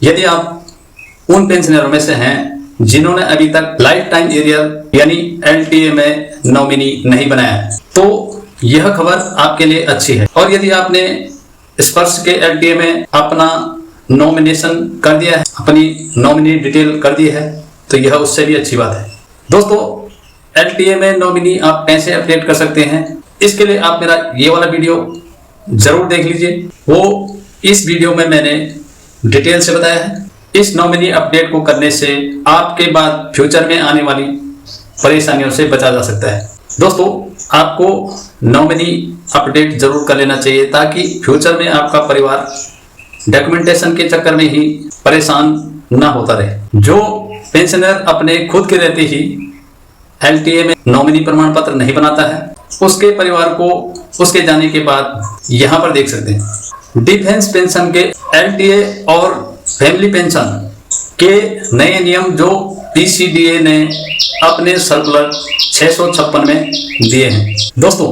यदि आप उन पेंशनरों में से हैं जिन्होंने अभी तक लाइफ टाइम एरियर यानी LTA में नॉमिनी नहीं बनाया है, तो यह खबर आपके लिए अच्छी है। और यदि आपने स्पर्श के LTA में अपना नॉमिनेशन कर दिया है, अपनी नॉमिनी डिटेल कर दी है, तो यह उससे भी अच्छी बात है। दोस्तों, LTA में नॉमिनी आप कैसे अपडेट कर सकते हैं, इसके लिए आप मेरा ये वाला वीडियो जरूर देख लीजिए। वो इस वीडियो में मैंने डिटेल से बताया है। इस नॉमिनी अपडेट को करने से आपके बाद फ्यूचर में आने वाली परेशानियों से बचा जा सकता है। दोस्तों, आपको नॉमिनी अपडेट जरूर कर लेना चाहिए ताकि फ्यूचर में आपका परिवार डॉक्यूमेंटेशन के चक्कर में ही परेशान ना होता रहे। जो पेंशनर अपने खुद के रहते ही LTA में नॉमिनी प्रमाण पत्र नहीं बनाता है, उसके परिवार को उसके जाने के बाद यहाँ पर देख सकते हैं। डिफेंस पेंशन के LTA और फैमिली पेंशन के नए नियम जो PCDA ने अपने सर्कुलर 656 में दिए हैं। दोस्तों,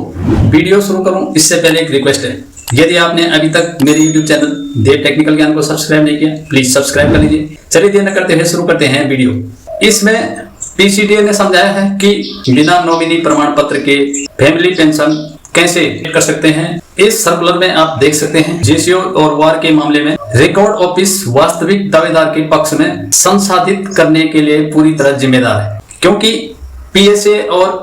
वीडियो शुरू करूं इससे पहले एक रिक्वेस्ट है, यदि आपने अभी तक मेरे YouTube चैनल देव टेक्निकल ज्ञान को सब्सक्राइब नहीं किया, प्लीज सब्सक्राइब कर लीजिए। चलिए देर न करते हुए शुरू करते हैं वीडियो। इसमें PCDA ने समझाया है कि बिना नॉमिनी प्रमाण पत्र के फैमिली पेंशन कैसे कर सकते हैं। इस सर्कुलर में आप देख सकते हैं, JCO और वार के मामले में रिकॉर्ड ऑफिस वास्तविक दावेदार के पक्ष में संसाधित करने के लिए पूरी तरह जिम्मेदार है, क्योंकि PSA और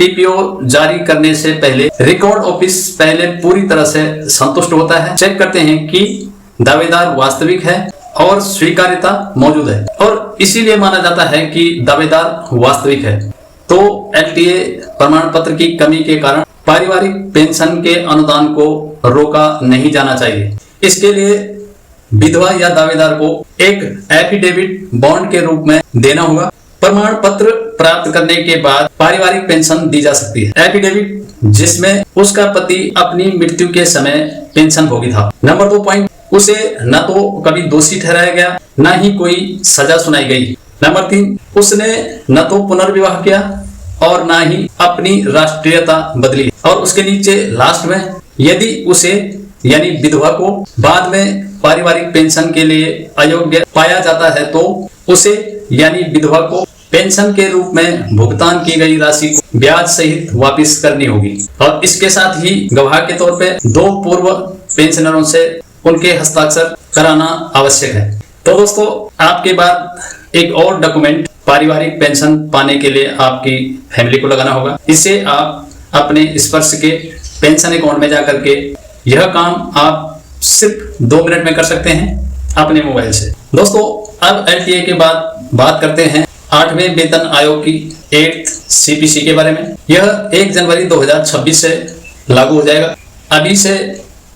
PPO जारी करने से पहले रिकॉर्ड ऑफिस पहले पूरी तरह से संतुष्ट होता है, चेक करते हैं कि दावेदार वास्तविक है और स्वीकार्यता मौजूद है, और इसीलिए माना जाता है कि दावेदार वास्तविक है। तो LTA प्रमाण पत्र की कमी के कारण पारिवारिक पेंशन के अनुदान को रोका नहीं जाना चाहिए। इसके लिए विधवा या दावेदार को एक एफिडेविट बॉन्ड के रूप में देना होगा। प्रमाण पत्र प्राप्त करने के बाद पारिवारिक पेंशन दी जा सकती है। एफिडेविट जिसमें उसका पति अपनी मृत्यु के समय पेंशन भोगी था। नंबर 2 पॉइंट, उसे न तो कभी दोषी ठहराया गया, न ही कोई सजा सुनाई गई। नंबर 3, उसने न तो पुनर्विवाह किया और ना ही अपनी राष्ट्रीयता बदली। और उसके नीचे लास्ट में, यदि उसे यानी विधवा को बाद में पारिवारिक पेंशन के लिए अयोग्य पाया जाता है, तो उसे यानी विधवा को पेंशन के रूप में भुगतान की गई राशि को ब्याज सहित वापस करनी होगी। और इसके साथ ही गवाह के तौर पे 2 पूर्व पेंशनरों से उनके हस्ताक्षर कराना आवश्यक है। तो दोस्तों, आपके बाद एक और डॉक्यूमेंट पारिवारिक पेंशन पाने के लिए आपकी फैमिली को लगाना होगा। इसे आप अपने स्पर्श के पेंशन अकाउंट में जाकर के यह काम आप सिर्फ 2 मिनट में कर सकते हैं अपने मोबाइल से। दोस्तों, अब LTA के बाद बात करते हैं 8वें वेतन आयोग की 8th CPC के बारे में। यह 1 जनवरी 2026 से लागू हो जाएगा। अभी से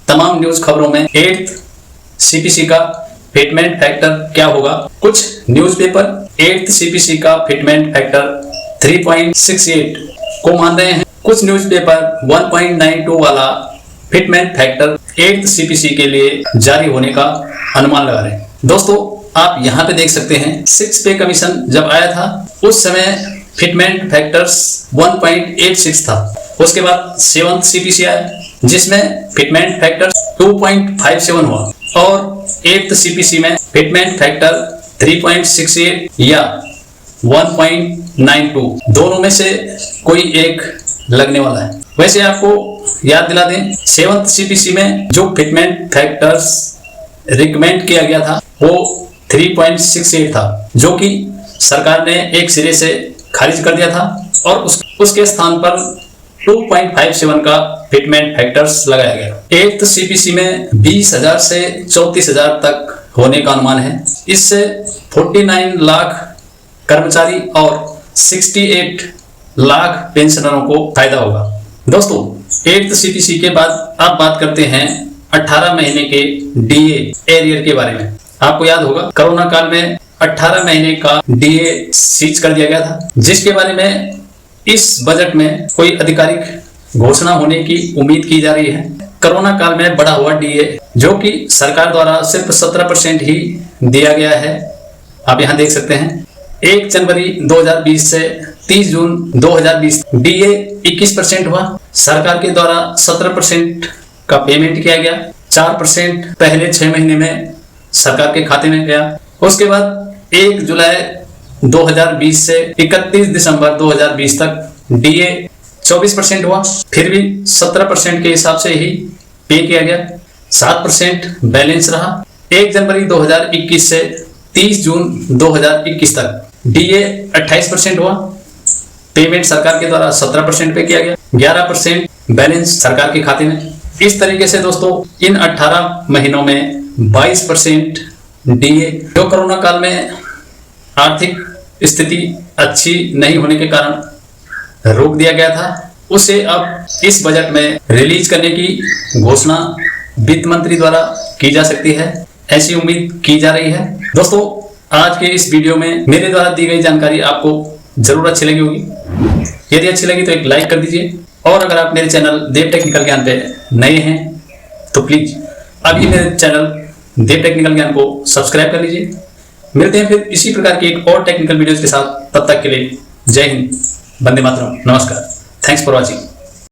तमाम न्यूज खबरों में 8th CPC का फिटमेंट फैक्टर क्या होगा। कुछ न्यूज़पेपर 8th CPC का फिटमेंट फैक्टर 3.68 को मान रहे हैं। कुछ न्यूज़पेपर 1.92 वाला फिटमेंट फैक्टर 8th CPC के लिए जारी होने का अनुमान लगा रहे हैं। दोस्तों, आप यहाँ पे देख सकते हैं 6 पे कमीशन जब आया था उस समय फिटमेंट फैक्टर्स 1.86 था। उसके बाद 7th CPC आया जिसमें फिटमेंट फैक्टर 2.57 हुआ, और 8th CPC में फिटमेंट फैक्टर 3.68 या 1.92 दोनों में से कोई एक लगने वाला है। वैसे आपको याद दिला दें, 7th CPC में जो फिटमेंट फैक्टर्स रिकमेंड किया गया था वो 3.68 था, जो कि सरकार ने एक सिरे से खारिज कर दिया था, और उसके स्थान पर 2.57 का फिटमेंट फैक्टर्स लगाया गया। 8th CPC में 20,000 से 34,000 तक होने का अनुमान है। इससे 49 लाख कर्मचारी और 68 लाख पेंशनरों को फायदा होगा। दोस्तों, 8th CPC के बाद अब बात करते हैं 18 महीने के DA एरियर के बारे में। आपको याद होगा कोरोना काल में 18 महीने का DA सीज कर दिया गया था, जिसके बारे में इस बजट में कोई आधिकारिक घोषणा होने की उम्मीद की जा रही है। कोरोना काल में बढ़ा हुआ DA जो कि सरकार द्वारा सिर्फ 17% ही दिया गया है, आप यहाँ देख सकते हैं। 1 जनवरी 2020 से 30 जून 2020 DA 21% हुआ। सरकार के द्वारा 17% का पेमेंट किया गया, 4% पहले 6 महीने में सरकार के खाते में गया। उसके बाद 1 जुलाई 2020 से 31 दिसंबर 2020 तक डीए 24% हुआ, फिर भी 17% के हिसाब से ही पे किया गया, 7% बैलेंस रहा। 1 जनवरी 2021 से 30 जून 2021 तक डीए 28% हुआ, पेमेंट सरकार के द्वारा 17% पे किया गया, 11% बैलेंस सरकार के खाते में। इस तरीके से दोस्तों इन 18 महीनों में 22% डीए, जो कोरोना काल में आर्थिक स्थिति अच्छी नहीं होने के कारण रोक दिया गया था, उसे अब इस बजट में रिलीज करने की घोषणा वित्त मंत्री द्वारा की जा सकती है, ऐसी उम्मीद की जा रही है। दोस्तों आज के इस वीडियो में मेरे द्वारा दी गई जानकारी आपको जरूर अच्छी लगी होगी। यदि अच्छी लगी तो एक लाइक कर दीजिए, और अगर आप मेरे चैनल देव टेक्निकल ज्ञान पे नए हैं तो प्लीज अभी मेरे चैनल देव टेक्निकल ज्ञान को सब्सक्राइब कर लीजिए। मिलते हैं फिर इसी प्रकार की एक और टेक्निकल वीडियोस के साथ, तब तक के लिए जय हिंद, वंदे मातरम, नमस्कार, थैंक्स फॉर वॉचिंग।